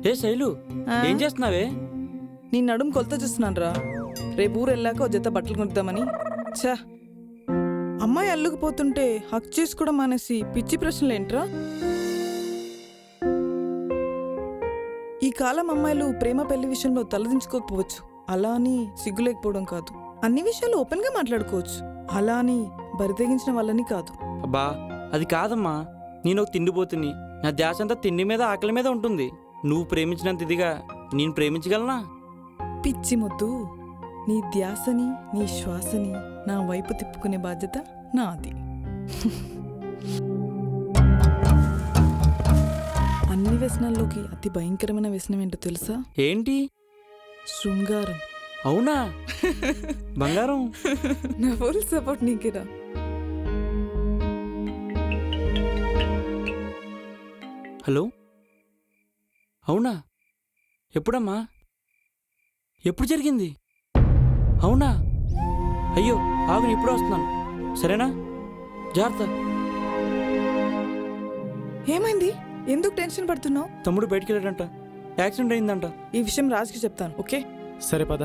ఏ శైలు, ఏం చేస్తున్నావే? నీ నడుము కొలత చూస్తున్నాను రా. రేపు ఊరు వెళ్ళాక ఓ జత బట్టలు కొనుద్దామని. ఛా, అమ్మాయి అల్లుకుపోతుంటే హక్ చేసుకోవడం మానేసి పిచ్చి ప్రశ్నలు ఏంట్రా? ఈ కాలం అమ్మాయిలు ప్రేమ పెళ్లి విషయంలో తలదించుకోకపోవచ్చు, అలా అని సిగ్గు లేకపోవడం కాదు. అన్ని విషయాలు ఓపెన్ గా మాట్లాడుకోవచ్చు, అలా అని బరితెగించిన వాళ్ళని కాదు. అబ్బా అది కాదమ్మా, నేను ఒక తిండిపోతుని. నా ధ్యాస అంతా తిండి మీద ఆకలి మీద ఉంటుంది. నువ్వు ప్రేమించినంత ఇదిగా నేను ప్రేమించగలనా? పిచ్చి మొద్దు, నీ ధ్యాసని నీ శ్వాసని నా వైపు తిప్పుకునే బాధ్యత నాది. అన్ని వ్యసనాల్లోకి అతి భయంకరమైన వ్యసనం ఏంటో తెలుసా? ఏంటి? శృంగారం. అవునా? బంగారం. నా ఫుల్ సపోర్ట్ నీకేరా. హలో, అవునా? ఎప్పుడమ్మా? ఎప్పుడు జరిగింది? అవునా? అయ్యో ఆగు, నేను ఇప్పుడే వస్తున్నాను. సరేనా? జాగ్రత్త. ఏమైంది? ఎందుకు టెన్షన్ పడుతున్నావు? తమ్ముడు బయటికి వెళ్ళాడంట, యాక్సిడెంట్ అయిందంట. ఈ విషయం రాజుకి చెప్తాను, ఓకే? సరే పద.